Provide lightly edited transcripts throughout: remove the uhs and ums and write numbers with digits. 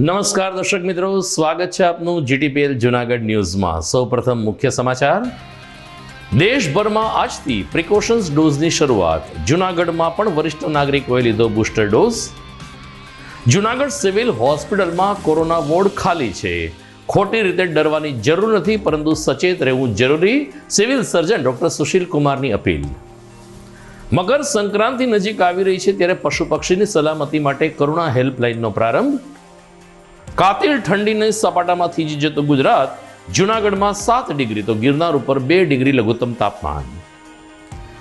નમસ્કાર દર્શક મિત્રો, સ્વાગત છે આપનું જીટીપીએલ જૂનાગઢ ન્યૂઝમાં। સૌપ્રથમ મુખ્ય સમાચાર। દેશભરમાં આજથી પ્રિકોશન્સ ડોઝની શરૂઆત। જૂનાગઢમાં પણ વરિષ્ઠ નાગરિકોએ લીધો બૂસ્ટર ડોઝ। જૂનાગઢ સિવિલ હોસ્પિટલમાં કોરોના વોર્ડ ખાલી છે। ખોટી રીતે ડરવાની જરૂર નથી, પરંતુ સચેત રહેવું જરૂરી। સિવિલ સર્જન ડોક્ટર સુશીલ કુમારની અપીલ। મકર સંક્રાંતિ નજીક આવી રહી છે, ત્યારે પશુ પક્ષીની સલામતી માટે કરુણા હેલ્પલાઇનનો પ્રારંભ। કાતિલ ઠંડીને સપાટામાં થીજી જતું ગુજરાત। જૂનાગઢમાં 7 ડિગ્રી તો ગિરનાર ઉપર 2 ડિગ્રી લઘુત્તમ તાપમાન।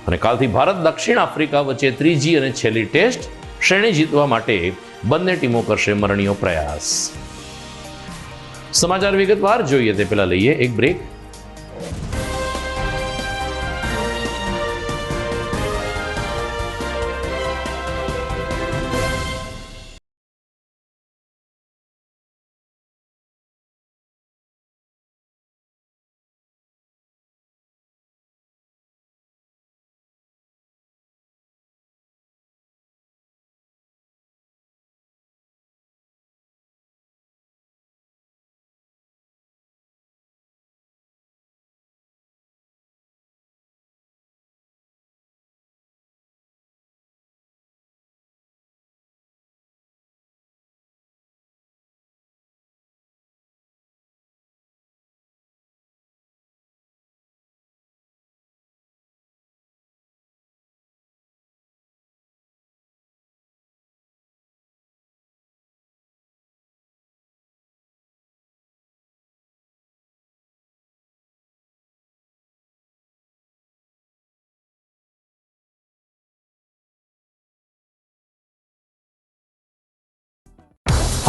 અને કાલથી ભારત દક્ષિણ આફ્રિકા વચ્ચે ત્રીજી અને છેલ્લી ટેસ્ટ। શ્રેણી જીતવા માટે બંને ટીમો કરશે મરણીયો પ્રયાસ। સમાચાર વિગતવાર જોઈએ તે પહેલા લઈએ એક બ્રેક।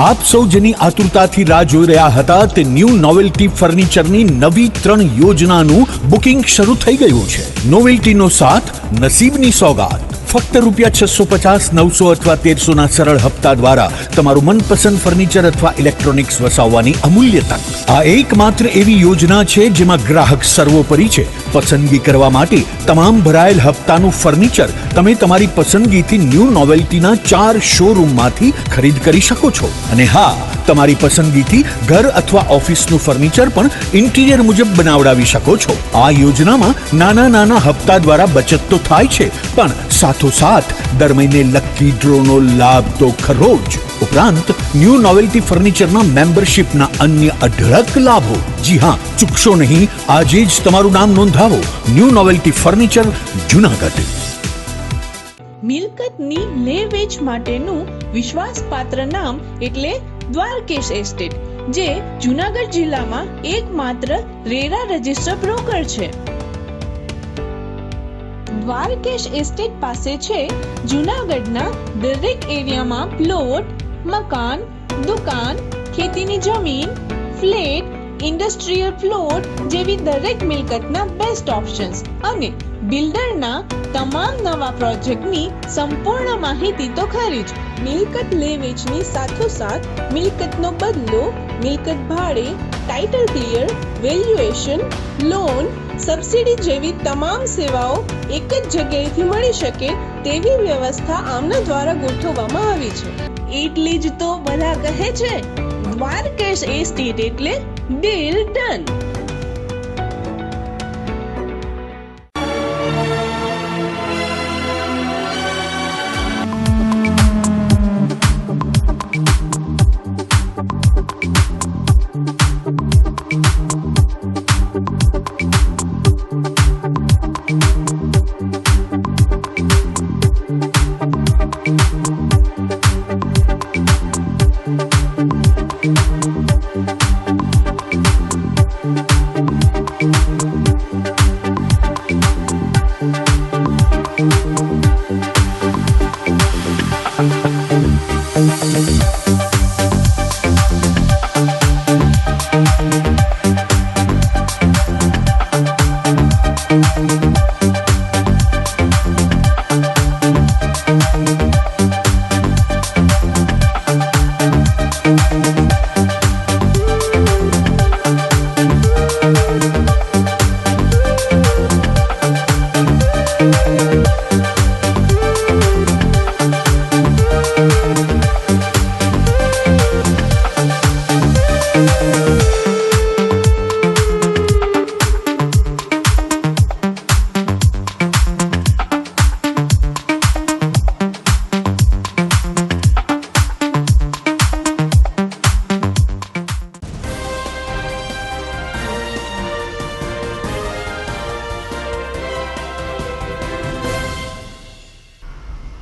આપ સૌ જેની આતુરતાથી રાહ જોઈ રહ્યા હતા તે ન્યૂ નોવેલ્ટી ફર્નિચરની નવી 3 યોજનાનું બુકિંગ શરૂ થઈ ગયું છે। નોવેલ્ટીનો સાથ, નસીબની સોગાત। ફક્ત ₹650, 900 અથવા 1300 ના સરળ હપ્તા દ્વારા તમારું મનપસંદ ફર્નિચર અથવા ઇલેક્ટ્રોનિક્સ વસાવવાની અમૂલ્ય તક। આ એકમાત્ર એવી યોજના છે જેમાં ગ્રાહક સર્વોપરી છે। પસંદગી કરવા માટે તમામ ભરાયેલ હપ્તાનું ફર્નિચર તમે તમારી પસંદગીથી ન્યૂ નોવેલ્ટીના 4 શોરૂમમાંથી ખરીદ કરી શકો છો। અને હા, તમારી પસંદગીથી ઘર અથવા ઓફિસનું ફર્નિચર પણ ઇન્ટિરિયર મુજબ બનાવડાવી શકો છો। આ યોજનામાં નાના નાના હપ્તા દ્વારા બચત તો થાય છે, પણ સાથોસાથ દર મહિને લકી ડ્રોનો લાભ તો ખરો જ। ઉપરાંત ન્યૂ નોવેલ્ટી ફર્નિચરના મેમ્બરશિપના અન્ય અઢળક લાભો। જી હા, ચૂકશો નહીં, આજે જ તમારું નામ નોંધાવો। New novelty furniture, Junagadh. મિલકતની લે વેચ માટેનું વિશ્વાસપાત્ર નામ એટલે દ્વારકેશ એસ્ટેટ, જે જૂનાગઢ જિલ્લામાં એકમાત્ર રેરા રજિસ્ટર બ્રોકર છે। દ્વારકેશ એસ્ટેટ પાસે છે જૂનાગઢના દરેક એરિયામાં પ્લોટ, મકાન, દુકાન, ખેતીની જમીન, ફ્લેટ, ઇન્ડસ્ટ્રીયલ પ્લોટ જેવી દરેક મિલકતના બેસ્ટ ઓપ્શન્સ અને બિલ્ડરના તમામ નવા પ્રોજેક્ટની સંપૂર્ણ માહિતી તો ખરી જ। મિલકત લે વેચની સાથોસાથ મિલકતનો બદલો, મિલકત ભાડે, title clear, valuation, loan, subsidy જેવી તમામ સેવાઓ એક જ જગ્યાએથી મળી શકે તેવી વ્યવસ્થા આમના દ્વારા ગોઠવવામાં આવી છે। એટલે જ તો બધા કહે છે દ્વારકેશ એસ્ટેટ એટલે ડીલ ડન।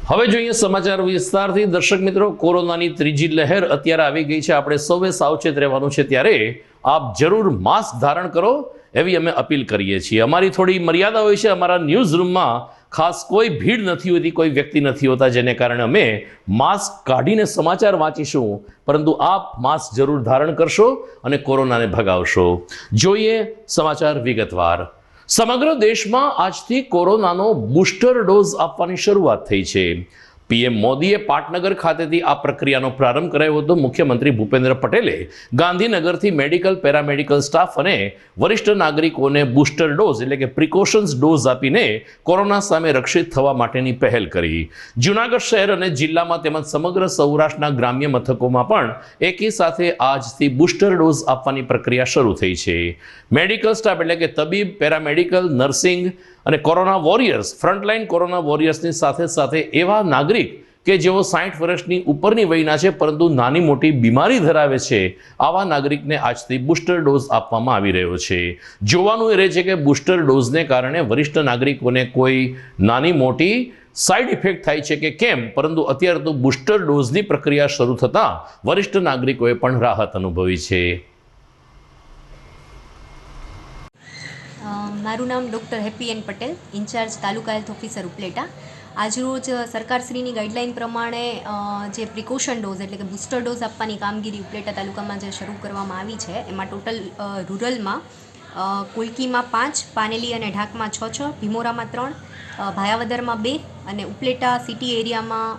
હવે જોઈએ સમાચાર વિસ્તારથી. દર્શક મિત્રો, કોરોનાની ત્રીજી લહેર અત્યારે આવી ગઈ છે. આપણે સૌએ સાવચેત રહેવાનું છે, ત્યારે આપ જરૂર માસ્ક ધારણ કરો એવી અમે અપીલ કરીએ છીએ. અમારી થોડી મર્યાદા હોય છે. અમારા ન્યૂઝ રૂમમાં ખાસ કોઈ ભીડ નથી હોતી, કોઈ વ્યક્તિ નથી હોતા, જેને કારણે અમે માસ્ક કાઢીને સમાચાર વાંચીશું, પરંતુ આપ માસ્ક જરૂર ધારણ કરશો અને કોરોનાને ભગાવશો. જોઈએ સમાચાર વિગતવાર. સમગ્ર દેશમાં આજથી કોરોનાનો બૂસ્ટર ડોઝ આપવાની શરૂઆત થઈ છે. પીએમ મોદીએ પાટનગર ખાતેથી આ પ્રક્રિયાનો પ્રારંભ કરાયો હતો. મુખ્યમંત્રી ભૂપેન્દ્ર પટેલે ગાંધીનગરથી મેડિકલ, પેરામેડિકલ સ્ટાફ અને વરિષ્ઠ નાગરિકોને બૂસ્ટર ડોઝ એટલે કે પ્રિકોશન્સ ડોઝ આપીને કોરોના સામે રક્ષિત થવા માટેની પહેલ કરી. જૂનાગઢ શહેર અને જિલ્લામાં તેમજ સમગ્ર સૌરાષ્ટ્રના ગ્રામ્ય મથકોમાં પણ એકી સાથે આજથી બૂસ્ટર ડોઝ આપવાની પ્રક્રિયા શરૂ થઈ છે. મેડિકલ સ્ટાફ એટલે કે તબીબ, પેરામેડિકલ, નર્સિંગ અને કોરોના વોરિયર્સ, ફ્રન્ટલાઇન કોરોના વોરિયર્સની સાથે સાથે એવા નાગરિક કે જેઓ 60 વર્ષની ઉપરની વયના છે પરંતુ નાની મોટી બીમારી ધરાવે છે, આવા નાગરિકને આજથી બૂસ્ટર ડોઝ આપવામાં આવી રહ્યો છે. જોવાનું એ રહે છે કે બૂસ્ટર ડોઝને કારણે વરિષ્ઠ નાગરિકોને કોઈ નાની મોટી સાઇડ ઇફેક્ટ થાય છે કે કેમ, પરંતુ અત્યારે તો બૂસ્ટર ડોઝની પ્રક્રિયા શરૂ થતાં વરિષ્ઠ નાગરિકોએ પણ રાહત અનુભવી છે. મારું નામ doctor Happy N Patel, in charge taluka health officer Upleta. આજરોજ સરકારશ્રીની ગાઈડલાઇન પ્રમાણે જે પ્રિકોશન ડોઝ એટલે કે બૂસ્ટર ડોઝ આપવાની કામગીરી ઉપલેટા તાલુકામાં જે શરૂ કરવામાં આવી છે, એમાં ટોટલ રૂરલમાં કોલકીમાં 5, પાનેલી અને ઢાકમાં 6, ભીમોરામાં 3, ભાયાવદરમાં 2 અને ઉપલેટા સિટી એરિયામાં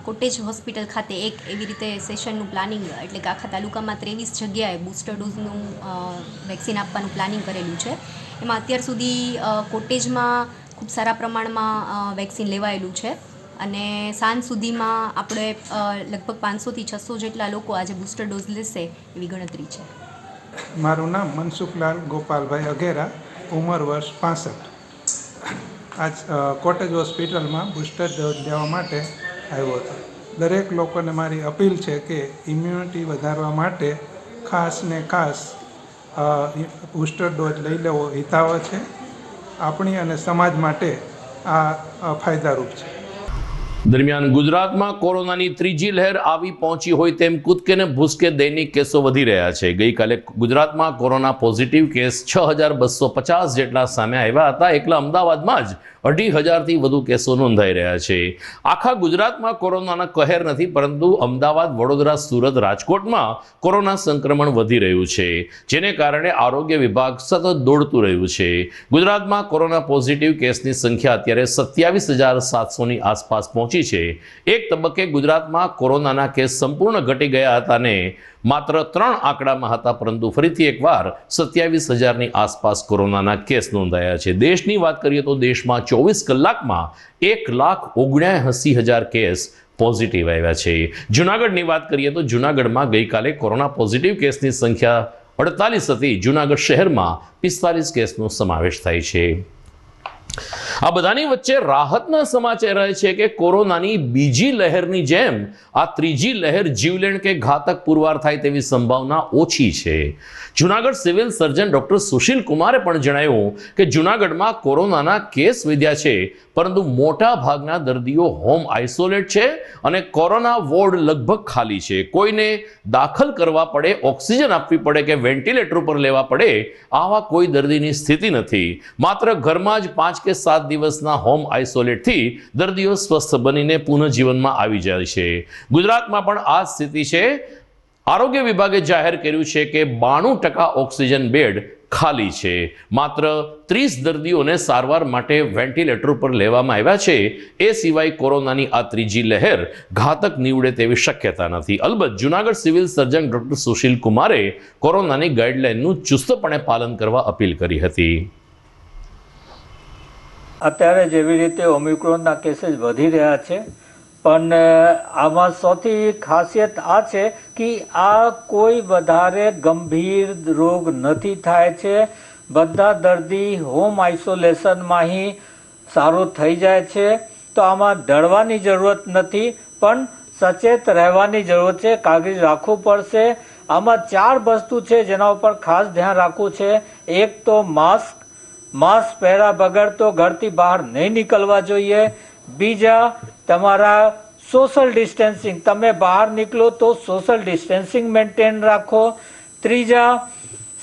કોટેજ હોસ્પિટલ ખાતે 1 એવી રીતે સેશનનું પ્લાનિંગ એટલે કે આખા તાલુકામાં 23 જગ્યાએ બૂસ્ટર ડોઝનું વેક્સિન આપવાનું પ્લાનિંગ કરેલું છે. એમાં અત્યાર સુધી કોટેજમાં ખૂબ સારા પ્રમાણમાં વેક્સિન લેવાયેલું છે અને સાંજ સુધીમાં આપણે લગભગ 500 થી 600 જેટલા લોકો આજે બૂસ્ટર ડોઝ લેશે એવી ગણતરી છે. મારું નામ મનસુખલાલ ગોપાલભાઈ અઘેરા, ઉંમર વર્ષ 65. આજ કોટેજ હોસ્પિટલમાં બૂસ્ટર ડોઝ લેવા માટે આવ્યો હતો. દરેક લોકોને મારી અપીલ છે કે ઇમ્યુનિટી વધારવા માટે ખાસ બૂસ્ટર ડોઝ લઈ લેવો હિતાવહ છે. આપણી અને સમાજ માટે આ ફાયદારૂપ છે. દરમિયાન ગુજરાતમાં કોરોનાની ત્રીજી લહેર આવી પહોંચી હોય તેમ કૂદકે ને ભૂસકે દૈનિક કેસો વધી રહ્યા છે. ગઈકાલે ગુજરાતમાં કોરોના પોઝિટિવ કેસ 6250 જેટલા સામે આવ્યા હતા. એકલા અમદાવાદમાં જ 2500થી વધુ કેસો નોંધાઈ રહ્યા છે. આખા ગુજરાતમાં કોરોનાના કહેર નથી, પરંતુ અમદાવાદ, વડોદરા, સુરત, રાજકોટમાં કોરોના સંક્રમણ વધી રહ્યું છે, જેને કારણે આરોગ્ય વિભાગ સતત દોડતું રહ્યું છે. ગુજરાતમાં કોરોના પોઝિટિવ કેસની સંખ્યા અત્યારે 27700ની આસપાસ પહોંચી છે. એક તબક્કે ગુજરાતમાં કોરોનાના કેસ સંપૂર્ણ ઘટી ગયા હતા અને માત્ર 3 આંકડામાં હતા, પરંતુ ફરીથી એકવાર 27000ની આસપાસ કોરોનાના કેસ નોંધાયા છે. દેશની વાત કરીએ તો દેશમાં 24 કલાકમાં 1,79,000 કેસ પોઝિટિવ આવ્યા છે. જૂનાગઢની વાત કરીએ તો જૂનાગઢમાં ગઈકાલે કોરોના પોઝિટિવ કેસની સંખ્યા 48 હતી. જૂનાગઢ શહેરમાં 45 કેસનો સમાવેશ થાય છે. આ બધાની વચ્ચે રાહતના સમાચાર રહે છે કે કોરોનાની બીજી લહેરની જેમ આ ત્રીજી લહેર જીવલેણ કે ઘાતક પુરવાર થાય તેવી સંભાવના ઓછી છે. Junagadh civil surgeon doctor Sushil કુમારે પણ જણાવ્યું કે જૂનાગઢમાં કોરોનાના કેસ વધ્યા છે, પરંતુ મોટા ભાગના દર્દીઓ હોમ આઇસોલેટ છે અને કોરોના વોર્ડ લગભગ ખાલી છે. કોઈને દાખલ કરવા પડે, ઓક્સિજન આપવી પડે કે વેન્ટિલેટર ઉપર લેવા પડે, આવા કોઈ દર્દીની સ્થિતિ નથી. માત્ર ઘરમાં જ 5 કે 7 દિવસના હોમ આઇસોલેટથી દર્દીઓ સ્વસ્થ બનીને પુનઃજીવનમાં આવી જાય છે. ગુજરાતમાં પણ આ સ્થિતિ છે. આરોગ્ય વિભાગે જાહેર કર્યું છે કે 92% ઓક્સિજન બેડ ખાલી છે. માત્ર 30 દર્દીઓને સારવાર માટે વેન્ટિલેટર પર લેવામાં આવ્યા છે. એ સિવાય કોરોનાની આ ત્રીજી લહેર ઘાતક નીવડે તેવી શક્યતા નથી. અલબત્ત Junagadh civil surgeon doctor Sushil કુમારે કોરોનાની ગાઈડલાઈનનું ચુસ્તપણે પાલન કરવા અપીલ કરી હતી. અત્યારે જેવી રીતે ઓમિક્રોનના કેસીસ વધી રહ્યા છે, પણ આમાં સૌથી ખાસિયત આ છે કે આ કોઈ વધારે ગંભીર રોગ નથી થાય છે. બધા દર્દી હોમ આઇસોલેશનમાં સારું થઈ જાય છે. તો આમાં ડરવાની જરૂરત નથી, પણ સચેત રહેવાની જરૂર છે. કાળજી રાખવું પડશે. આમાં 4 વસ્તુ છે જેના ઉપર ખાસ ધ્યાન રાખવું છે. એક તો માસ્ક પહેર્યા વગર તો ઘરથી બહાર નહીં નીકળવા જોઈએ. બીજા તમારા સોશિયલ ડિસ્ટન્સિંગ, તમે બહાર નીકળો તો સોશિયલ ડિસ્ટન્સિંગ મેન્ટેન રાખો. ત્રીજા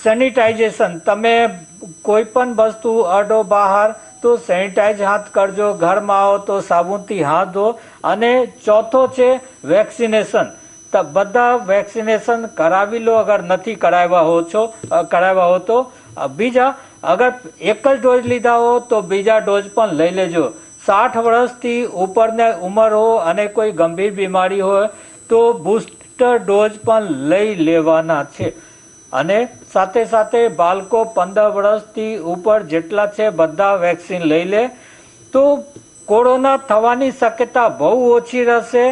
સેનિટાઇઝેશન, તમે કોઈ પણ વસ્તુ અડો બહાર તો સેનિટાઈઝ હાથ કરજો, ઘરમાં આવો તો સાબુનથી હાથ ધો. અને ચોથો છે વેક્સિનેશન, તો બધા વેક્સિનેશન કરાવી લો અગર નથી કરાવ્યા હો તો. બીજા અગર એક જ ડોઝ લીધા હો તો બીજા ડોઝ પણ લઈ લેજો. 60 વર્ષથી ઉપરની ઉંમર હો અને કોઈ ગંભીર બીમારી હોય તો બૂસ્ટર ડોઝ પણ લઈ લેવાના છે. અને સાથે સાથે બાળકો 15 વર્ષથી ઉપર જેટલા છે બધા વેક્સિન લઈ લે તો કોરોના થવાની શક્યતા બહુ ઓછી રહેશે.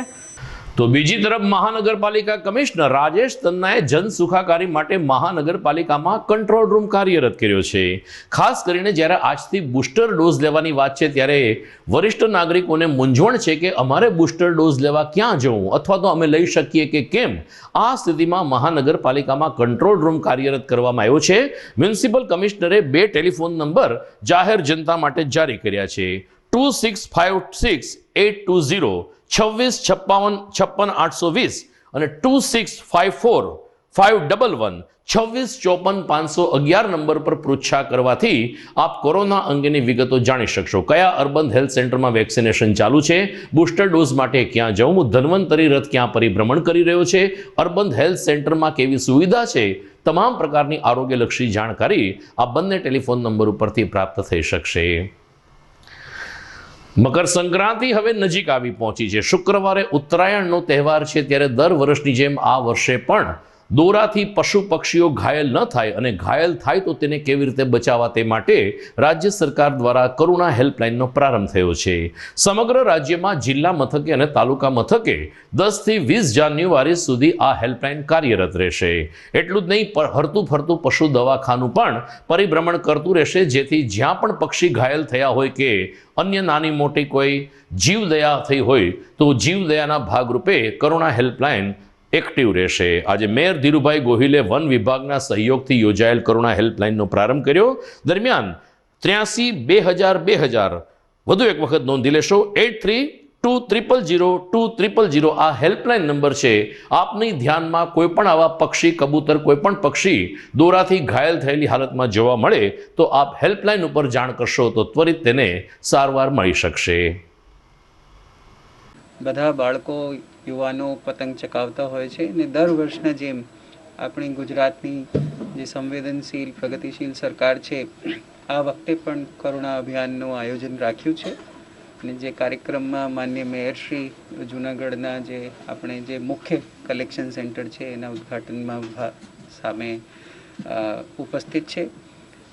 તો બીજી તરફ મહાનગરપાલિકા કમિશનર રાજેશ તન્નાએ જન સુખાકારી માટે મહાનગરપાલિકામાં કંટ્રોલ રૂમ કાર્યરત કર્યો છે. ખાસ કરીને જ્યારે આજથી બુસ્ટર ડોઝ લેવાની વાત છે ત્યારે વરિષ્ઠ નાગરિકોને મૂંઝવણ છે કે અમારે બુસ્ટર ડોઝ લેવા ક્યાં જવું અથવા તો અમે લઈ શકીએ કે કેમ. આ સ્થિતિમાં મહાનગરપાલિકામાં કંટ્રોલ રૂમ કાર્યરત કરવામાં આવ્યો છે. મ્યુનિસિપલ કમિશનરે 2 ટેલિફોન નંબર જાહેર જનતા માટે જારી કર્યા છે. 2656 820 26 56 820 અને 2654 511 26 54 511 નંબર પર પૃચ્છા કરવાથી આપ કોરોના અંગેની વિગતો જાણી શકશો. કયા અર્બન હેલ્થ સેન્ટરમાં વેક્સિનેશન ચાલુ છે, બુસ્ટર ડોઝ માટે ક્યાં જવું, ધન્વંતરી રથ ક્યાં પરિભ્રમણ કરી રહ્યો છે, અર્બન હેલ્થ સેન્ટરમાં કેવી સુવિધા છે, તમામ પ્રકારની આરોગ્યલક્ષી જાણકારી આ બંને ટેલિફોન નંબર ઉપરથી પ્રાપ્ત થઈ શકશે. મકર સંક્રાંતિ હવે નજીક આવી પહોંચી છે. શુક્રવારે ઉત્તરાયણનો તહેવાર છે ત્યારે દર વર્ષની જેમ આ વર્ષે પણ દોરાથી પશુ પક્ષીઓ ઘાયલ ન થાય અને ઘાયલ થાય તો તેને કેવી રીતે બચાવવા તે માટે રાજ્ય સરકાર દ્વારા કરુણા હેલ્પલાઇનનો પ્રારંભ થયો છે. સમગ્ર રાજ્યમાં જિલ્લા મથકે અને તાલુકા મથકે 10 થી 20 જાન્યુઆરી સુધી આ હેલ્પલાઇન કાર્યરત રહેશે. એટલું જ નહીં, હરતું ફરતું પશુ દવાખાનું પણ પરિભ્રમણ કરતું રહેશે, જેથી જ્યાં પણ પક્ષી ઘાયલ થયા હોય કે અન્ય નાની મોટી કોઈ જીવદયા થઈ હોય તો જીવદયાના ભાગરૂપે કરુણા હેલ્પલાઇન એક્ટિવ રહેશે. આજે મેયર ધીરુભાઈ ગોહિલે વન વિભાગના સહયોગથી યોજાયેલ કરુણા હેલ્પલાઇનનો પ્રારંભ કર્યો. દરમિયાન 83-2000 વધુ એક વખત નોંધી લેશો. 83-200-200 આ હેલ્પલાઇન નંબર છે. આપની ધ્યાનમાં કોઈ પણ આવા પક્ષી, કબૂતર, કોઈ પણ પક્ષી દોરાથી ઘાયલ થયેલી હાલતમાં જોવા મળે તો આપ હેલ્પલાઇન ઉપર જાણ કરશો તો ત્વરિત તેને સારવાર મળી શકશે. બધા બાળકો, યુવાનો પતંગ ચકાવતા હોય છે અને દર વર્ષના જેમ આપણી ગુજરાતની જે સંવેદનશીલ પ્રગતિશીલ સરકાર છે આ વખતે પણ કરુણા અભિયાનનું આયોજન રાખ્યું છે. અને જે કાર્યક્રમમાં માન્ય મેયરશ્રી જૂનાગઢના જે આપણે જે મુખ્ય કલેક્શન સેન્ટર છે એના ઉદ્ઘાટનમાં સામે ઉપસ્થિત છે.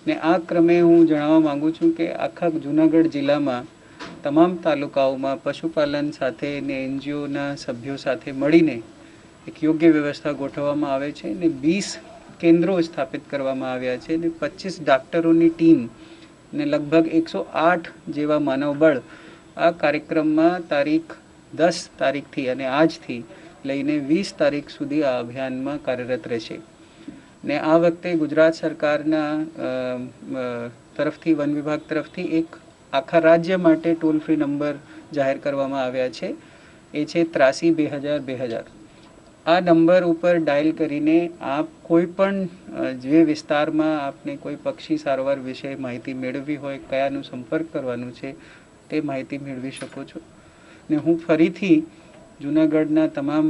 ને આ ક્રમે હું જણાવવા માગું છું કે આખા જૂનાગઢ જિલ્લામાં તમામ તાલુકાઓમાં પશુપાલન સાથે ને એનજીઓના સભ્યો સાથે મળીને એક યોગ્ય વ્યવસ્થા ગોઠવવામાં આવે છે ને 20 કેન્દ્રો સ્થાપિત કરવામાં આવ્યા છે ને 25 ડાક્ટરોની ટીમ ને લગભગ 108 જેવા માનવબળ આ કાર્યક્રમમાં તારીખ 10 તારીખથી અને આજથી લઈને 20 તારીખ સુધી આ અભિયાનમાં કાર્યરત રહેશે. ને આ વખતે ગુજરાત સરકારના તરફથી, વન વિભાગ તરફથી એક આખા રાજ્ય માટે ટોલ ફ્રી નંબર જાહેર કરવામાં આવ્યા છે. એ છે 83-2000. આ નંબર ઉપર ડાયલ કરીને આપ કોઈ પણ જે વિસ્તારમાં આપને કોઈ પક્ષી સારવાર વિશે માહિતી મેળવવી હોય, કયાનું સંપર્ક કરવાનું છે તે માહિતી મેળવી શકો છો. ને હું ફરીથી જૂનાગઢના તમામ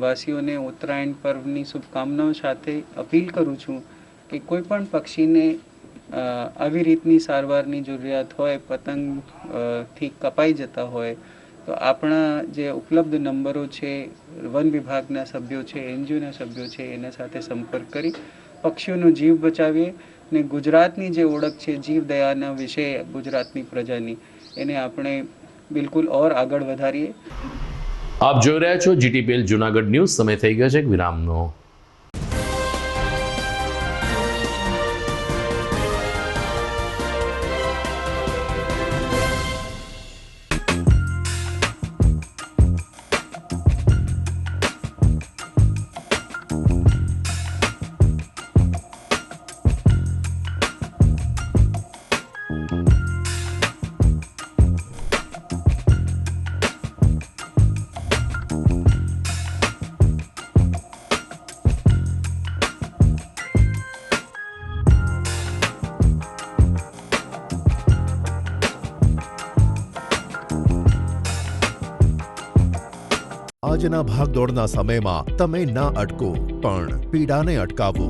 વાસીઓને ઉત્તરાયણ પર્વની શુભકામનાઓ સાથે અપીલ કરું છું કે કોઈ પણ પક્ષીને આવી રીતની સારવારની જરૂરિયાત હોય, પતંગથી કપાઈ જતા હોય તો આપણા જે ઉપલબ્ધ નંબરો છે, વન વિભાગના સભ્યો છે, એનજીઓના સભ્યો છે એના સાથે સંપર્ક કરી પક્ષીઓનો જીવ બચાવીએ ને ગુજરાતની જે ઓળખ છે જીવદયાના વિશે ગુજરાતની પ્રજાની એને આપણે બિલકુલ ઓર આગળ વધારીએ. આપ જોઈ રહ્યા છો જીટીપીએલ જૂનાગઢ ન્યૂઝ. સમય થઈ ગયો છે એક વિરામનો. આજના ભાગદોડના સમયમાં તમે ના અટકો પણ પીડાને અટકાવો.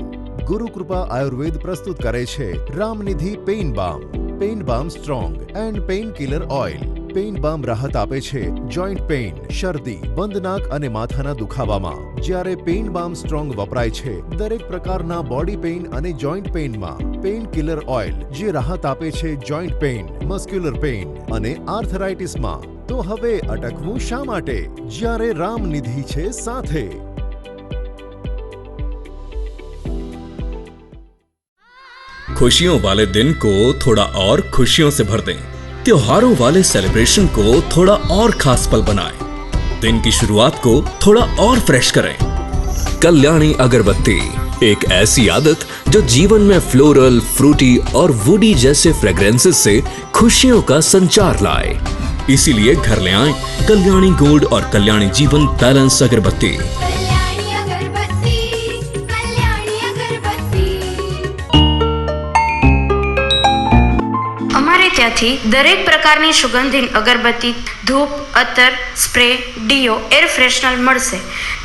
ગુરુકૃપા આયુર્વેદ પ્રસ્તુત કરે છે Ramnidhi pain balm. Pain balm strong and pain killer oil. Pain balm રાહત આપે છે જોઇન્ટ પેઇન, શરદી, બંધ નાક અને માથાના દુખાવામાં. જ્યારે પેઇન બામ સ્ટ્રોંગ વપરાય છે દરેક પ્રકારના બોડી પેઇન અને જોઇન્ટ પેઇનમાં. પેઇન કિલર ઓઇલ જે રાહત આપે છે જોઇન્ટ પેઇન, મસ્ક્યુલર પેઇન અને આર્થરાઇટિસમાં. તો હવે અટકવું શા માટે જ્યારે રામનિધિ છે સાથે. खुशियों वाले दिन को थोड़ा और खुशियों से भर दें. त्योहारों वाले सेलिब्रेशन को थोड़ा और खास पल बनाएं. दिन की शुरुआत को थोड़ा और फ्रेश करें. कल्याणी अगरबत्ती, एक ऐसी आदत जो जीवन में फ्लोरल, फ्रूटी और वुडी जैसे फ्रेग्रेंसेस से खुशियों का संचार लाए. इसीलिए घर ले आए कल्याणी गोल्ड और कल्याणी जीवन बैलेंस अगरबत्ती. ત્યાંથી દરેક પ્રકારની સુગંધિત અગરબત્તી, ધૂપ, અત્તર, સ્પ્રે, ડીઓ, એર ફ્રેશનર મળશે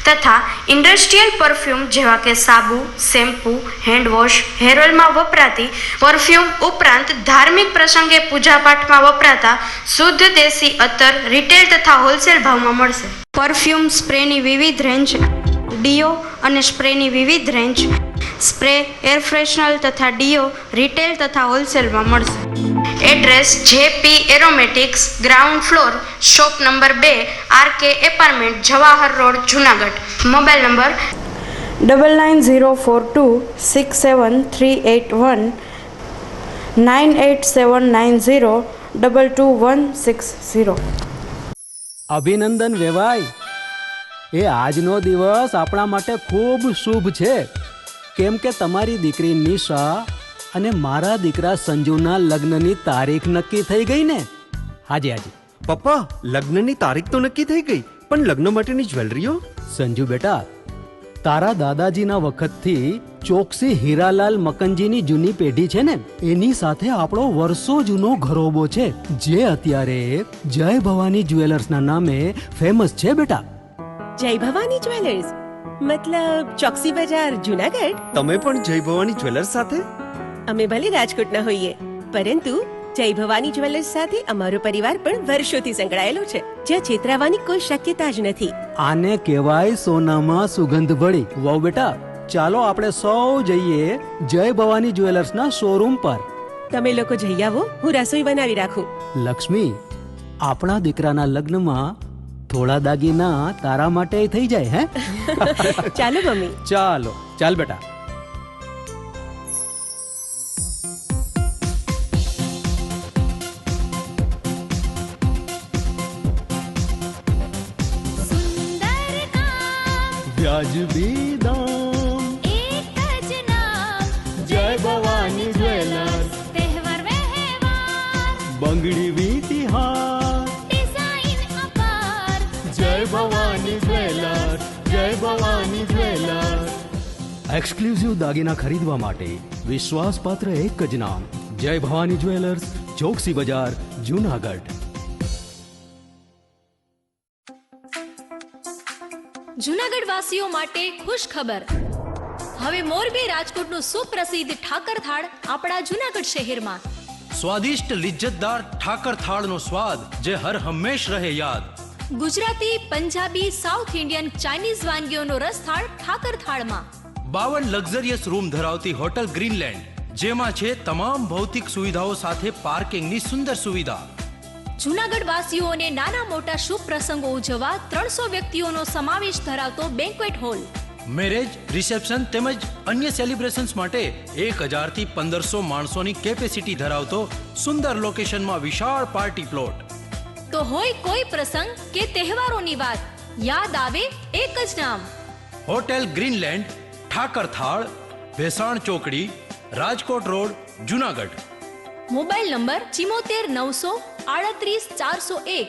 તથા ઇન્ડસ્ટ્રીયલ પરફ્યુમ જેવા કે સાબુ, શેમ્પૂ, હેન્ડવોશ, હેર ઓઇલમાં વપરાતી પરફ્યુમ ઉપરાંત ધાર્મિક પ્રસંગે પૂજાપાઠમાં વપરાતા શુદ્ધ દેશી અત્તર રિટેલ તથા હોલસેલ ભાવમાં મળશે. પરફ્યુમ સ્પ્રેની વિવિધ રેન્જ, ડીઓ અને સ્પ્રેની વિવિધ રેન્જ, સ્પ્રે, એર ફ્રેશનર તથા ડીઓ રિટેલ તથા હોલસેલમાં મળશે. Address JP aromatics, ground floor, shop number 2, RK apartment, Jawahar road, Junagadh. Mobile number 9904267381 9879022160. અભિનંદન વેવાય. એ આજનો દિવસ આપણા માટે ખૂબ શુભ છે કેમ કે તમારી દીકરી નિશા અને મારા દીકરા સંજુના લગ્નની તારીખ નક્કી થઈ ગઈ ને. હાજી હાજી પપ્પા, લગ્નની તારીખ તો નક્કી થઈ ગઈ પણ લગ્ન માટેની જ્વેલરીઓ? સંજુ બેટા, તારા દાદાજીના વખતથી ચોકસી હીરાલાલ મકનજીની જૂની પેઢી છે ને એની સાથે આપણો વર્ષો જૂનો ઘરોબો છે જે અત્યારે જય ભવાની જ્વેલર્સના નામે ફેમસ છે બેટા. જય ભવાની જ્વેલર્સ મતલબ ચોકસી બજાર, જુનાગઢ? તમે પણ જય ભવાની જ્વેલર્સ સાથે? અમે ભલે રાજકોટના હોઈએ પરંતુ જય ભવાની જ્વેલર્સ સાથે અમારો પરિવાર પણ વર્ષોથી સંકળાયેલો છે જ્યાં છેતરાવાની કોઈ શક્યતા જ નથી. આને કહેવાય સોનામાં સુગંધ ભળી. વાવ બેટા, ચાલો આપણે સૌ જઈએ જય ભવાની જ્વેલર્સના શોરૂમ પર. તમે લોકો જઈ આવો, હું રસોઈ બનાવી રાખું. લક્ષ્મી, આપણા દીકરાના લગ્નમાં થોડા દાગીના તારા માટે થઈ જાય. હે ચાલો મમ્મી. ચાલો ચાલ બેટા. વ્યાજબી દામ, એક જ નામ, જય ભવાની જ્વેલર્સ. તહેવાર વ્યવહાર, બંગડી વીટી હાર, ડિઝાઇન અપાર, જય ભવાની જ્વેલર્સ, જય ભવાની જ્વેલર્સ. એક્સક્લુઝિવ દાગીના ખરીદવા માટે વિશ્વાસપાત્ર એક જ નામ, જય ભવાની જ્વેલર્સ, ચોકસી બજાર, જુનાગઢ. જુનાગઢ વાસીઓ માટે ખુશ ખબર. હવે મોરબી રાજકોટનું સુપ્રસિદ્ધ ઠાકર થાળ આપણા જુનાગઢ શહેરમાં. સ્વાદિષ્ટ લિજ્જતદાર ઠાકર થાળનો સ્વાદ જે હર હંમેશ રહે યાદ. Gujarati, Punjabi, south Indian, Chinese વાનગીઓનો રસથાળ ઠાકર થાળમાં. 52 લક્ઝરિયસ રૂમ ધરાવતી હોટલ ગ્રીનલેન્ડ, જેમાં છે તમામ ભૌતિક સુવિધાઓ સાથે પાર્કિંગની સુંદર સુવિધા. જુનાગઢ વાસીઓને નાના મોટા શુભ પ્રસંગો ઉજવવા 300 વ્યક્તિઓનો સમાવેશ ધરાવતો બેન્ક્વેટ હોલ. મેરેજ, રિસેપ્શન તેમજ અન્ય સેલિબ્રેશન્સ માટે 1000 થી 1500 માણસોની કેપેસિટી ધરાવતો સુંદર લોકેશનમાં વિશાળ પાર્ટી પ્લોટ. તો હોય કોઈ પ્રસંગ કે તહેવારોની વાત, યાદ આવે એક જ નામ, હોટેલ ગ્રીનલેન્ડ, ઠાકર થાળ, ભેસાણ ચોકડી, Rajkot road, Junagadh. Mobile number 74 900 38 401.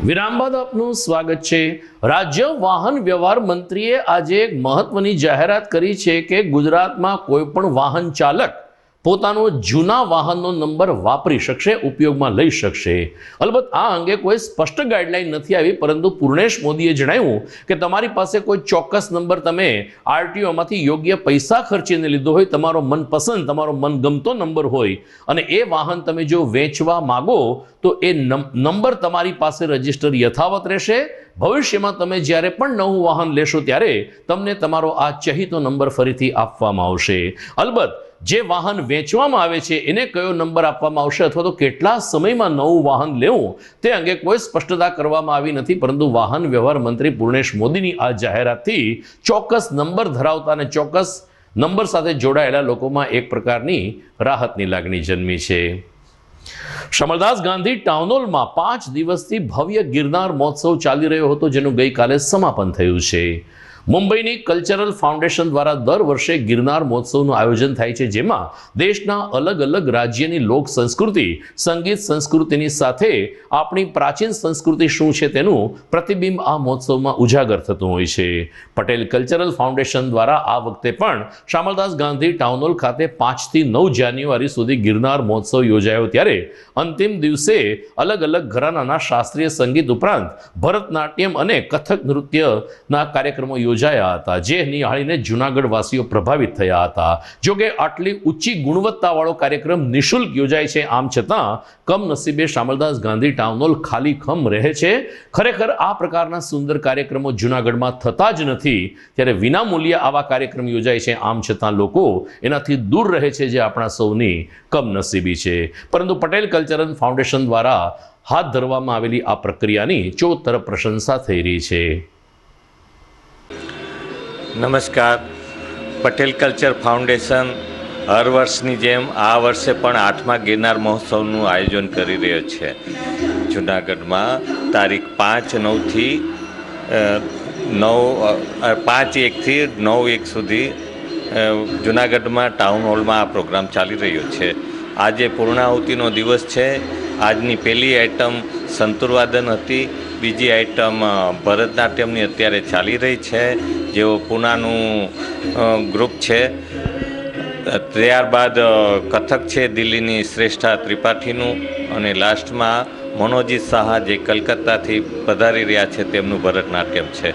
વિરામ બાદ આપનું સ્વાગત છે. રાજ્ય વાહન વ્યવહાર મંત્રીએ આજે એક મહત્વની જાહેરાત કરી છે કે ગુજરાતમાં કોઈ પણ વાહન ચાલક પોતાનો જૂના વાહનનો નંબર વાપરી શકશે, ઉપયોગમાં લઈ શકશે. અલબત્ત આ અંગે કોઈ સ્પષ્ટ ગાઈડલાઈન નથી આવી, પરંતુ પૂર્ણેશ મોદીએ જણાવ્યું કે તમારી પાસે કોઈ ચોક્કસ નંબર તમે આરટીઓમાંથી યોગ્ય પૈસા ખર્ચીને લીધો હોય, તમારો મનપસંદ, તમારો મનગમતો નંબર હોય અને એ વાહન તમે જો વેચવા માગો તો એ નંબર તમારી પાસે રજીસ્ટર યથાવત રહેશે. ભવિષ્યમાં તમે જ્યારે પણ નવું વાહન લેશો ત્યારે તમને તમારો આ ચહીતો નંબર ફરીથી આપવામાં આવશે. અલબત્ત જે વાહન વેચવામાં આવે છે એને કયો નંબર આપવામાં આવશે અથવા તો કેટલા સમયમાં નવું વાહન લેવું તે અંગે કોઈ સ્પષ્ટતા કરવામાં આવી નથી, પરંતુ વાહન વ્યવહાર મંત્રી પૂર્ણેશ મોદીની આ જાહેરાતથી ચોક્કસ નંબર ધરાવતા અને ચોક્કસ નંબર સાથે જોડાયેલા લોકોમાં એક પ્રકારની રાહતની લાગણી જન્મી છે. શામળદાસ ગાંધી ટાઉન હોલમાં 5 દિવસથી ભવ્ય ગિરનાર મહોત્સવ ચાલી રહ્યો હતો, જેનું ગઈકાલે સમાપન થયું છે. મુંબઈની કલ્ચરલ ફાઉન્ડેશન દ્વારા દર વર્ષે ગિરનાર મહોત્સવનું આયોજન થાય છે, જેમાં દેશના અલગ અલગ રાજ્યની લોક સંસ્કૃતિ, સંગીત સંસ્કૃતિની સાથે આપણી પ્રાચીન સંસ્કૃતિ શું છે તેનું પ્રતિબિંબ આ મહોત્સવમાં ઉજાગર થતું હોય છે. પટેલ કલ્ચરલ ફાઉન્ડેશન દ્વારા આ વખતે પણ શામળદાસ ગાંધી ટાઉન હોલ ખાતે 5 થી 9 જાન્યુઆરી સુધી ગિરનાર મહોત્સવ યોજાયો, ત્યારે અંતિમ દિવસે અલગ અલગ ઘરાનાના શાસ્ત્રીય સંગીત ઉપરાંત ભરતનાટ્યમ અને કથક નૃત્યના કાર્યક્રમો યોજાયા હતા, જે નિહાળીને જૂનાગઢ વાસીઓ પ્રભાવિત થયા હતા. જોકે આટલી ઊંચી ગુણવત્તાવાળો કાર્યક્રમ નિઃશુલ્ક યોજાય છે, આમ છતાં કમનસીબે શામળદાસ ગાંધી ટાઉન હોલ ખાલી ખમ રહે છે. ખરેખર આ પ્રકારના સુંદર કાર્યક્રમો જૂનાગઢમાં થતા જ નથી, ત્યારે વિનામૂલ્યે આવા કાર્યક્રમ યોજાય છે, આમ છતાં લોકો એનાથી દૂર રહે છે, જે આપણા સૌની કમનસીબી છે. પરંતુ પટેલ કલ્ચરલ ફાઉન્ડેશન દ્વારા હાથ ધરવામાં આવેલી આ પ્રક્રિયાની ચોતરફ પ્રશંસા થઈ રહી છે. નમસ્કાર. પટેલ કલ્ચર ફાઉન્ડેશન હર વર્ષની જેમ આ વર્ષે પણ 8મા ગિરનાર મહોત્સવનું આયોજન કરી રહ્યો છે. જૂનાગઢમાં તારીખ 5/9થી 9/1 સુધી જૂનાગઢમાં ટાઉન હોલમાં આ પ્રોગ્રામ ચાલી રહ્યો છે. આજે પૂર્ણાહુતિનો દિવસ છે. આજની પહેલી આઇટમ સંતૂરવાદન હતી, બીજી આઇટમ ભરતનાટ્યમની અત્યારે ચાલી રહી છે, જેઓ પૂનાનું ગ્રુપ છે. ત્યારબાદ કથક છે દિલ્હીની શ્રેષ્ઠા ત્રિપાઠીનું, અને લાસ્ટમાં મનોજીત શાહ જે કલકત્તાથી પધારી રહ્યા છે તેમનું ભરતનાટ્યમ છે.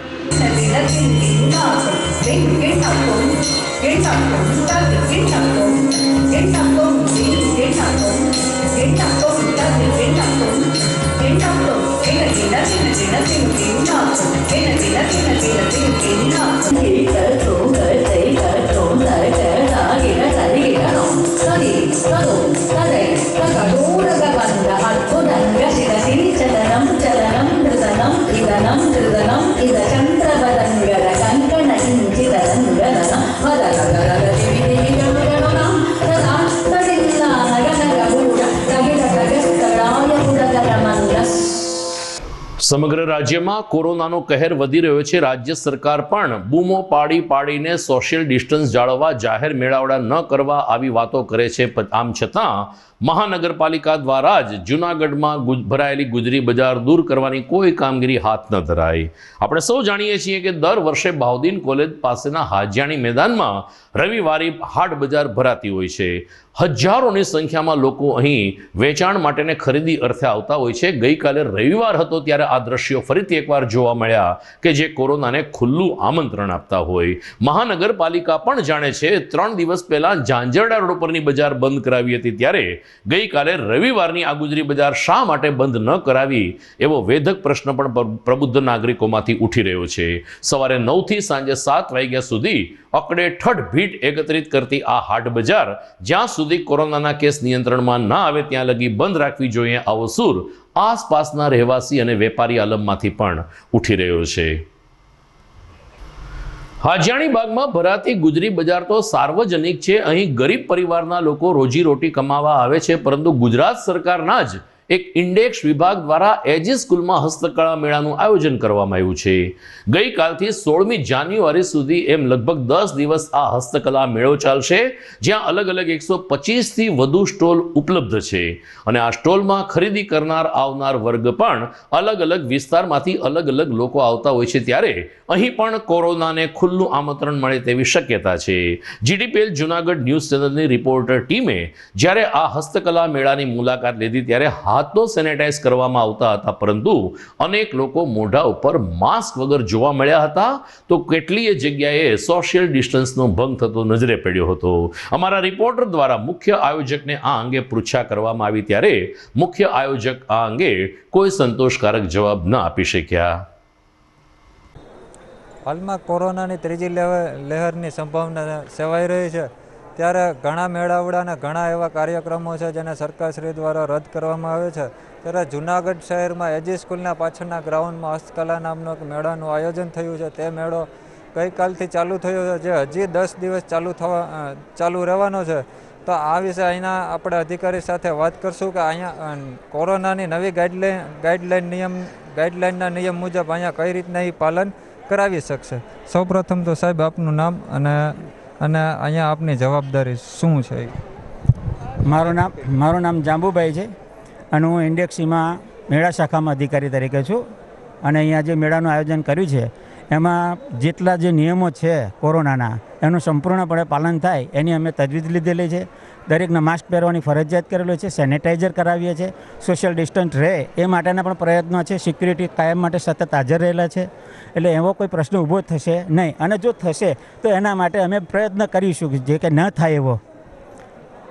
સમગ્ર રાજ્યમાં કોરોનાનો કહેર વધી રહ્યો છે. રાજ્ય સરકાર પણ બૂમો પાડીને સોશિયલ ડિસ્ટન્સ જાળવવા, જાહેર મેળાવડા ન કરવા આવી વાતો કરે છે. આમ છતાં મહાનગરપાલિકા દ્વારા જ જૂનાગઢમાં ભરાયેલી ગુજરી બજાર દૂર કરવાની કોઈ કામગીરી હાથ ન ધરાઈ. આપણે સૌ જાણીએ છીએ કે દર વર્ષે બાઉદીન કોલેજ પાસેના હાજીયાણી મેદાનમાં રવિવારે હાટ બજાર ભરાતી હોય છે. હજારોની સંખ્યામાં લોકો અહીં વેચાણ માટેને ખરીદી અર્થે આવતા હોય છે. ગઈકાલે રવિવાર હતો ત્યારે આ દ્રશ્યો ફરીથી એકવાર જોવા મળ્યા કે જે કોરોનાને ખુલ્લું આમંત્રણ આપતા હોય. મહાનગરપાલિકા પણ જાણે છે. 3 દિવસ પહેલા ઝાંઝરડા રોડ પરની બજાર બંધ કરાવી હતી, ત્યારે ગઈકાલે રવિવારની આ ગુજરી બજાર શા માટે બંધ ન કરાવી એવો વેધક પ્રશ્ન પણ પ્રબુદ્ધ નાગરિકોમાંથી ઉઠી રહ્યો છે. સવારે 9 થી સાંજે 7 વાગ્યા સુધી અકડેઠઠ ભીડ એકત્રિત કરતી આ હાટ બજાર જ્યાં સુધી કોરોનાના કેસ નિયંત્રણમાં ના આવે ત્યાં લગી બંધ રાખવી જોઈએ, આવો સૂર આસપાસના રહેવાસી અને વેપારી આલમમાંથી પણ ઉઠી રહ્યો છે. હાજીયાણી બાગમાં ભરાતી ગુજરી બજાર તો સાર્વજનિક છે. અહીં ગરીબ પરિવારના લોકો રોજીરોટી કમાવા આવે છે, પરંતુ ગુજરાત સરકારના જ એક ઇન્ડેક્સ વિભાગ દ્વારા એજી સ્કૂલમાં હસ્તકલા મેળાનું આયોજન કરવામાં આવ્યું છે. ગઈકાલથી 16મી જાન્યુઆરી સુધી એમ લગભગ 10 દિવસ આ હસ્તકલા મેળો ચાલશે, જ્યાં અલગ અલગ 125થી વધુ સ્ટોલ ઉપલબ્ધ છે અને આ સ્ટોલમાં ખરીદી કરનાર આવનાર વર્ગ પણ અલગ અલગ વિસ્તારમાંથી અલગ અલગ લોકો આવતા હોય છે, ત્યારે અહીં પણ કોરોનાને ખુલ્લું આમંત્રણ મળે તેવી શક્યતા છે. જીટીપીએલ જૂનાગઢ ન્યૂઝ ચેનલની રિપોર્ટર ટીમે જ્યારે આ હસ્તકલા મેળાની મુલાકાત લીધી ત્યારે હાથ તો સેનેટાઈઝ કરવામાં આવતા હતા, પરંતુ અનેક લોકો મોઢા ઉપર માસ્ક વગર જોવા મળ્યા હતા, તો કેટલીય જગ્યાએ સોશિયલ ડિસ્ટન્સનો ભંગ થતો નજરે પડ્યો હતો. અમારા રિપોર્ટર દ્વારા મુખ્ય આયોજકને આ અંગે પૃચ્છા કરવામાં આવી ત્યારે મુખ્ય આયોજક આ અંગે કોઈ સંતોષકારક જવાબ ન આપી શક્યા. હાલમાં કોરોનાની ત્રીજી લહેરની સંભાવના સેવાઈ રહી છે, ત્યારે ઘણા મેળાવડા અને ઘણા એવા કાર્યક્રમો છે જેને સરકારશ્રી દ્વારા રદ કરવામાં આવે છે. ત્યારે જૂનાગઢ શહેરમાં એજી સ્કૂલના પાછળના ગ્રાઉન્ડમાં હસ્તકલા નામનો એક મેળાનું આયોજન થયું છે. તે મેળો ગઈકાલથી ચાલુ થયો છે, જે હજી 10 દિવસ ચાલુ રહેવાનો છે. તો આ વિશે અહીંના આપણે અધિકારી સાથે વાત કરશું કે અહીંયા કોરોનાની નવી ગાઈડલાઇનના નિયમ મુજબ અહીંયા કઈ રીતના એ પાલન કરાવી શકશે. સૌપ્રથમ તો સાહેબ આપનું નામ અને અહીંયા આપની જવાબદારી શું છે? મારું નામ જાંબુભાઈ છે અને હું ઇન્ડેક્સીમાં મેળા શાખામાં અધિકારી તરીકે છું. અને અહીંયા જે મેળાનું આયોજન કર્યું છે એમાં જેટલા જે નિયમો છે કોરોનાના એનું સંપૂર્ણપણે પાલન થાય એની અમે તજવીજ લીધેલી છે. દરેકને માસ્ક પહેરવાની ફરજિયાત કરેલો છે, સેનેટાઈઝર કરાવીએ છીએ, સોશિયલ ડિસ્ટન્સ રહે એ માટેના પણ પ્રયત્નો છે, સિક્યુરિટી કાયમ માટે સતત હાજર રહેલા છે. એટલે એવો કોઈ પ્રશ્ન ઊભો થશે નહીં, અને જો થશે તો એના માટે અમે પ્રયત્ન કરીશું જે કે ન થાય એવો.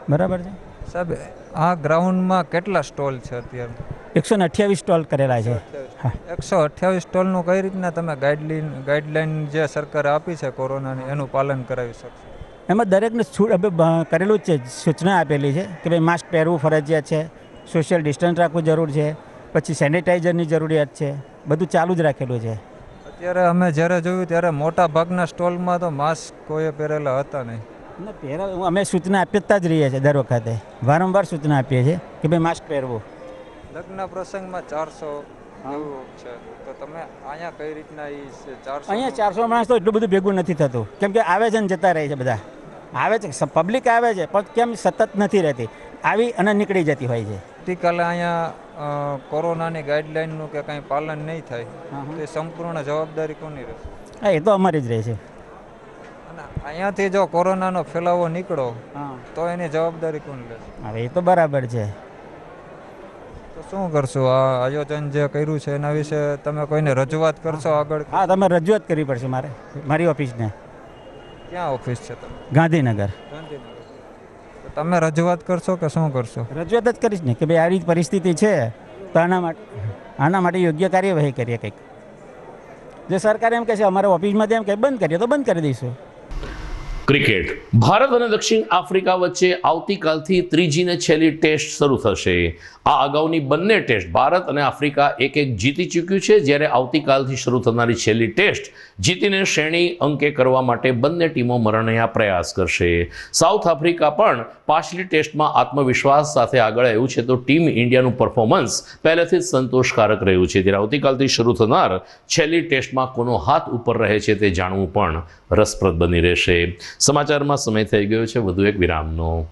બરાબર છે સાહેબ? આ ગ્રાઉન્ડમાં કેટલા સ્ટોલ છે અત્યારે? 128 સ્ટોલ કરેલા છે. 128 સ્ટોલનું કઈ રીતના તમે ગાઈડલાઇન જે સરકારે આપી છે કોરોનાની એનું પાલન કરાવી શકશો? એમાં દરેકને કરેલું જ છે, સૂચના આપેલી છે કે ભાઈ માસ્ક પહેરવું ફરજિયાત છે, સોશિયલ ડિસ્ટન્સ રાખવું જરૂર છે, પછી સેનિટાઈઝરની જરૂરિયાત છે, બધું ચાલુ જ રાખેલું છે. અત્યારે અમે જ્યારે જોયું ત્યારે મોટા ભાગના સ્ટોલમાં તો માસ્ક કોઈએ પહેરેલા હતા નહીં. અમે સૂચના આપતા જ રહીએ છીએ, દર વખતે વારંવાર સૂચના આપીએ છીએ કે ભાઈ માસ્ક પહેરવું. લગ્ન પ્રસંગમાં 400 એવું છે, તો તમે અહીંયા કઈ રીતના 400? અહીંયા 400 માણસ તો એટલું બધું ભેગું નથી થતું, કેમ કે આવે છે ને જતા રહે છે. બધા આવે છે, પબ્લિક આવે છે, પણ કેમ સતત નથી રહેતી, આવી અને નીકળી જતી હોય છે. આવતીકાલે અહીંયા કોરોનાની ગાઈડલાઇનનું કે કંઈ પાલન નહીં થાય તો એ સંપૂર્ણ જવાબદારી કોની રહેશે? હા, એ તો અમારી જ રહે છે. અને અહીંયાથી જો કોરોનાનો ફેલાવો નીકળો તો એની જવાબદારી કોણ લેશે? હવે એ તો બરાબર છે. તો શું કરશો? આ આયોજન જે કર્યું છે એના વિશે તમે કોઈને રજૂઆત કરશો આગળ? હા, તમે રજૂઆત કરવી પડશે મારી ઓફિસને. ક્યાં ઓફિસ છે તમે? ગાંધીનગર. તમે રજૂઆત કરશો કે શું કરશો? રજૂઆત જ કરીશ ને કે ભાઈ આવી પરિસ્થિતિ છે તો આના માટે યોગ્ય કાર્યવાહી કરીએ. કંઈક જે સરકાર એમ કહે છે અમારા ઓફિસમાંથી એમ કંઈ બંધ કરીએ તો બંધ કરી દઈશું. ક્રિકેટ. ભારત અને દક્ષિણ આફ્રિકા વચ્ચે આવતીકાલથી ત્રીજી ને છેલ્લી ટેસ્ટ શરૂ થશે. આ અગાઉની બંને ટેસ્ટ ભારત અને આફ્રિકા 1-1 જીતી ચૂક્યું છે, જ્યારે આવતીકાલથી શરૂ થનારી છેલ્લી ટેસ્ટ જીતીને શ્રેણી અંકે કરવા માટે બંને ટીમો મરણયા પ્રયાસ કરશે. સાઉથ આફ્રિકા પણ પાછલી ટેસ્ટમાં આત્મવિશ્વાસ સાથે આગળ આવ્યું છે, તો ટીમ ઇન્ડિયાનું પરફોર્મન્સ પહેલેથી જ સંતોષકારક રહ્યું છે. ત્યારે આવતીકાલથી શરૂ થનાર છેલ્લી ટેસ્ટમાં કોનો હાથ ઉપર રહે છે તે જાણવું પણ રસપ્રદ બની રહેશે. સમાચારમાં સમય થઈ ગયો છે વધુ એક વિરામનો.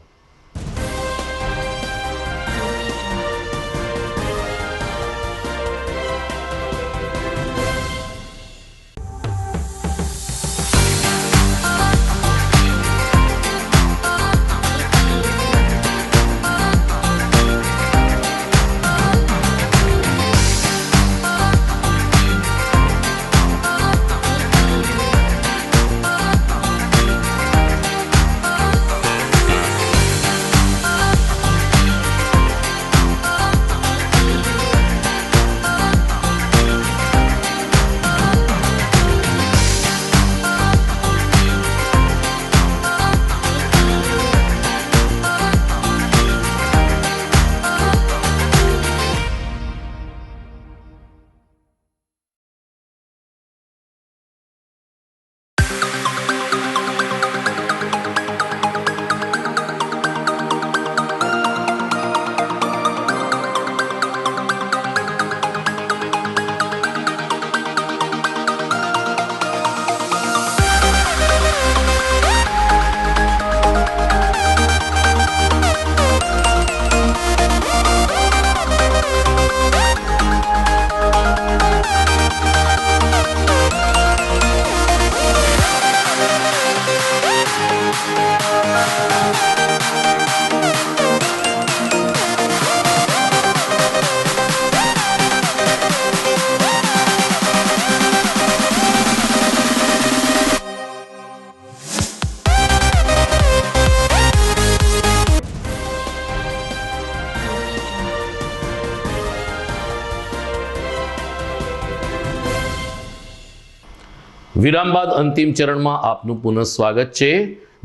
વિરામ બાદ અંતિમ ચરણમાં આપનું પુનઃ સ્વાગત છે.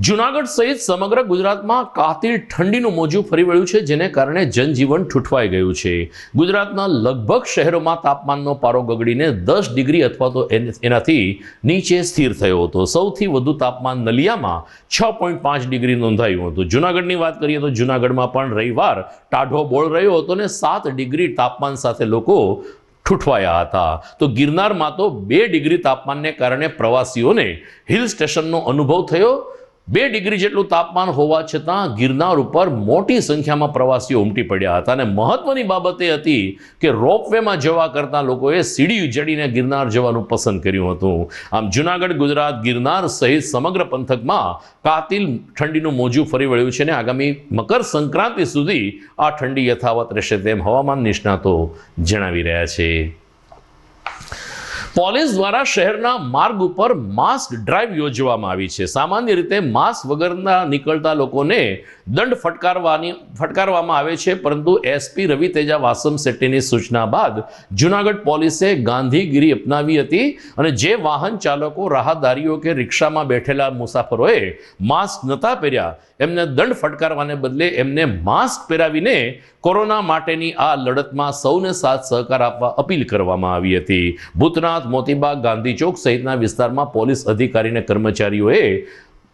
જૂનાગઢ સહિત સમગ્ર ગુજરાતમાં કાતિલ ઠંડીનું મોજું ફરી વળ્યું છે, જેને કારણે જનજીવન ઠૂઠવાઈ ગયું છે. ગુજરાતના લગભગ શહેરોમાં તાપમાનનો પારો ગગડીને 10 ડિગ્રી અથવા તો એનાથી નીચે સ્થિર થયો હતો. સૌથી વધુ તાપમાન નલિયામાં 6.5 ડિગ્રી નોંધાયું હતું. જૂનાગઢની વાત કરીએ તો જૂનાગઢમાં પણ રવિવાર ટાઢો બોળ રહ્યો હતો અને 7 ડિગ્રી તાપમાન સાથે લોકો ઠૂઠવાયા હતા. તો ગિરનારમાં તો 2 ડિગ્રી તાપમાનને કારણે પ્રવાસીઓને હિલ સ્ટેશનનો અનુભવ થયો. 2 ડિગ્રી જેટલું તાપમાન હોવા છતાં ગિરનાર ઉપર મોટી સંખ્યામાં પ્રવાસીઓ ઉમટી પડ્યા હતા. અને મહત્વની બાબત એ હતી કે રોપવેમાં જવા કરતાં લોકોએ સીડી ચડીને ગિરનાર જવાનું પસંદ કર્યું હતું. આમ જૂનાગઢ, ગુજરાત, ગિરનાર સહિત સમગ્ર પંથકમાં કાતિલ ઠંડીનું મોજું ફરી વળ્યું છે અને આગામી મકર સંક્રાંતિ સુધી આ ઠંડી યથાવત રહેશે તેમ હવામાન નિષ્ણાતો જણાવી રહ્યા છે. પોલીસ દ્વારા શહેરના માર્ગ ઉપર માસ્ક ડ્રાઈવ યોજવામાં આવી છે. સામાન્ય રીતે માસ્ક વગરના નીકળતા લોકોને દંડ ફટકારવામાં આવે છે, પરંતુ એસપી રવિ તેજા વાસમ શેટ્ટીની સૂચના બાદ જૂનાગઢ પોલીસે ગાંધીગીરી અપનાવી હતી અને જે વાહન ચાલકો, રાહદારીઓ કે રિક્ષામાં બેઠેલા મુસાફરોએ માસ્ક નહોતા પહેર્યા એમને દંડ ફટકારવાને બદલે એમને માસ્ક પહેરાવીને કોરોના માટેની આ લડતમાં સૌને સાથ સહકાર આપવા અપીલ કરવામાં આવી હતી. ભૂતનાથ, મોતીબાગ, ગાંધી ચોક સહિતના વિસ્તારમાં પોલીસ અધિકારી અને કર્મચારીઓએ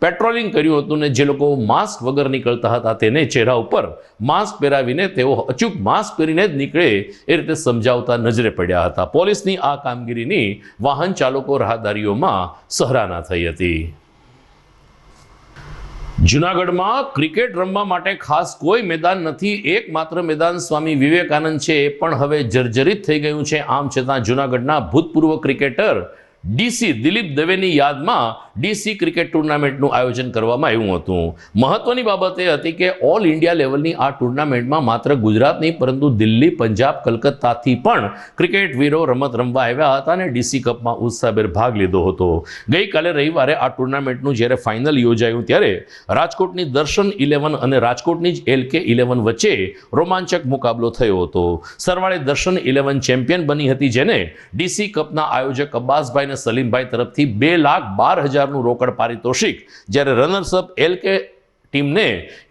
પેટ્રોલિંગ કર્યું હતું ને જે લોકો માસ્ક વગર નીકળતા હતા તેને ચહેરા ઉપર માસ્ક પહેરાવીને તેઓ અચૂક માસ્ક પહેરીને જ નીકળે એ રીતે સમજાવતા નજરે પડ્યા હતા. પોલીસની આ કામગીરીની વાહન ચાલકો, રાહદારીઓમાં સરાહના થઈ હતી. જૂનાગઢમાં ક્રિકેટ રમવા માટે ખાસ કોઈ મેદાન નથી. એકમાત્ર મેદાન સ્વામી વિવેકાનંદ છે, એ પણ હવે જર્જરિત થઈ ગયું છે. આમ છતાં જૂનાગઢના ભૂતપૂર્વ ક્રિકેટર ડીસી દિલીપ દવેની યાદમાં ડીસી ક્રિકેટ ટુર્નામેન્ટનું આયોજન કરવામાં આવ્યું હતું. મહત્વની બાબત એ હતી કે ઓલ ઇન્ડિયા લેવલની આ ટુર્નામેન્ટમાં માત્ર ગુજરાત નહીં પરંતુ દિલ્હી, પંજાબ, કલકત્તાથી પણ ક્રિકેટ વીરો રમત રમવા આવ્યા હતા અને ડીસી કપમાં ઉત્સાહભેર ભાગ લીધો હતો. ગઈકાલે રવિવારે આ ટુર્નામેન્ટનું જ્યારે ફાઇનલ યોજાયું ત્યારે રાજકોટની દર્શન 11 અને રાજકોટની જ LK11 વચ્ચે રોમાંચક મુકાબલો થયો હતો. સરવાળે દર્શન 11 ચેમ્પિયન બની હતી, જેને ડીસી કપના આયોજક અબ્બાસભાઈ અને સલીમભાઈ તરફથી 2,12,000નું રોકડ પારિતોષિક, જ્યારે રનર્સઅપ LK ટીમને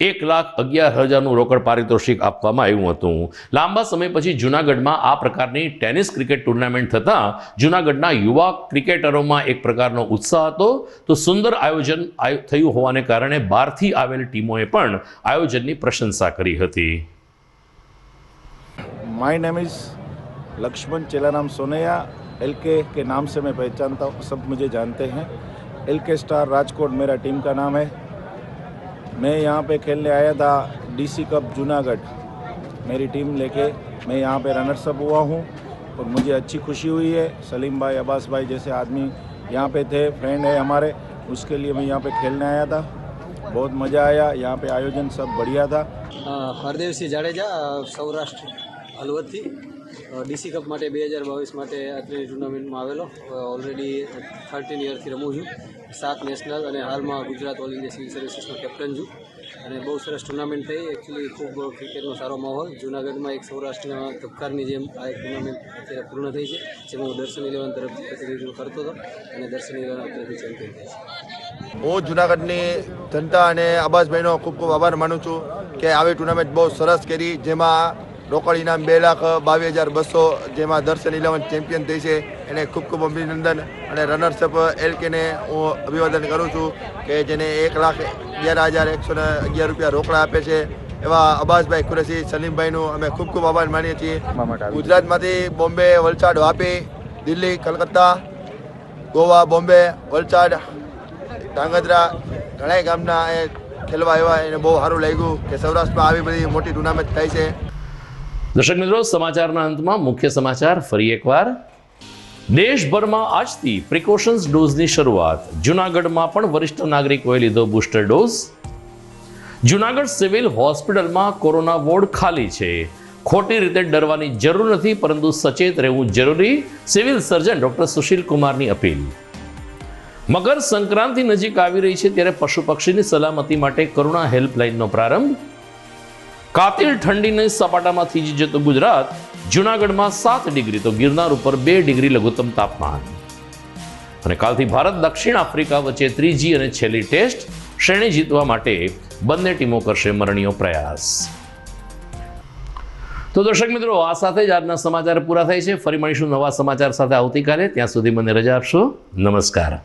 1,11,000નું રોકડ પારિતોષિક આપવામાં આવ્યું હતું. લાંબા સમય પછી જૂનાગઢમાં આ પ્રકારની ટેનિસ ક્રિકેટ ટુર્નામેન્ટ થતાં જૂનાગઢના યુવા ક્રિકેટરોમાં એક પ્રકારનો ઉત્સાહ હતો. તો સુંદર આયોજન થયું હોવાને કારણે બહારથી આવેલ ટીમોએ પણ આયોજનની પ્રશંસા કરી હતી. My name is Lakshman Chelaram Sonaiya. LK के नाम से मैं पहचानता हूँ, सब मुझे जानते हैं. LK स्टार राजकोट मेरा टीम का नाम है. मैं यहाँ पे खेलने आया था DC कप जूनागढ़, मेरी टीम लेके मैं यहाँ पे रनर्स अप हुआ हूँ और मुझे अच्छी खुशी हुई है. सलीम भाई, अब्बास भाई जैसे आदमी यहाँ पे थे, फ्रेंड है हमारे, उसके लिए मैं यहाँ पे खेलने आया था. बहुत मज़ा आया. यहाँ पे आयोजन सब बढ़िया था. હરદેવસિંહ જાડેજા, સૌરાષ્ટ્ર હળવદથી ડીસી કપ માટે 2022 માટે અત્રેની ટુર્નામેન્ટમાં આવેલો. ઓલરેડી 13 યરથી રમું છું. 7 નેશનલ અને હાલમાં ગુજરાત ઓલ ઇન્ડિયા સિવિલ સર્વિસીસનો કેપ્ટન છું અને બહુ સરસ ટુર્નામેન્ટ થઈ. એકચ્યુઅલી ખૂબ ક્રિકેટનો સારો માહોલ જૂનાગઢમાં એક સૌરાષ્ટ્રના ધબકારની જેમ આ એક ટુર્નામેન્ટ અત્યારે પૂર્ણ થઈ છે, જેમાં હું દર્શન 11 તરફથી પ્રતિનિધિત્વ કરતો હતો અને દર્શન 11 અત્યારેથી ચેમ્પિયન થઈ છે. હું જૂનાગઢની જનતા અને અબ્બાસભાઈનો ખૂબ ખૂબ આભાર માનું છું કે આવી ટુર્નામેન્ટ બહુ સરસ કરી, જેમાં રોકડ ઇનામ 2,22,200, જેમાં દર્શન 11 ચેમ્પિયન થઈ છે. એને ખૂબ ખૂબ અભિનંદન અને રનર્સઅપ LKને હું અભિવાદન કરું છું કે જેને 1,11,111 રૂપિયા રોકડા આપે છે. એવા અબ્બાસભાઈ કુરેશી, સલીમભાઈનું અમે ખૂબ ખૂબ આભાર માનીએ છીએ. ગુજરાતમાંથી બોમ્બે, વલસાડ, વાપી, દિલ્હી, કલકત્તા, ગોવા, બોમ્બે, વલસાડ, ધાંગધ્રા ઘણા ગામના એ ખેલવા આવ્યા. એને બહુ સારું લાગ્યું કે સૌરાષ્ટ્રમાં આવી બધી મોટી ટુર્નામેન્ટ થાય છે. દર્શક મિત્રો, સમાચારના અંતમાં મુખ્ય સમાચાર ફરી એકવાર. દેશભરમાં આજથી પ્રિકોશન્સ ડોઝની શરૂઆત. જૂનાગઢમાં પણ વરિષ્ઠ નાગરિકોએ લીધો બુસ્ટર ડોઝ. જૂનાગઢ સિવિલ હોસ્પિટલમાં કોરોના વોર્ડ ખાલી છે. ખોટી રીતે ડરવાની જરૂર નથી, પરંતુ સચેત રહેવું જરૂરી. સિવિલ સર્જન ડોક્ટર સુશીલ કુમારની અપીલ. મકર સંક્રાંતિ નજીક આવી રહી છે ત્યારે પશુ પક્ષીની સલામતી માટે કરુણા હેલ્પલાઇનનો પ્રારંભ. કાતિલ ઠંડીની સપાટામાં થીજી જતું ગુજરાત. જૂનાગઢમાં 7 ડિગ્રી તો ગિરનાર ઉપર 2 ડિગ્રી લઘુત્તમ તાપમાન. અને કાલથી ભારત દક્ષિણ આફ્રિકા વચ્ચે ત્રીજી અને છેલ્લી ટેસ્ટ શ્રેણી જીતવા માટે બંને ટીમો કરશે મરણીયો પ્રયાસ. તો દર્શક મિત્રો, આ સાથે જ આજના સમાચાર પૂરા થાય છે. ફરી મળીશું નવા સમાચાર સાથે આવતીકાલે. ત્યાં સુધી મને રજા આપશો. નમસ્કાર.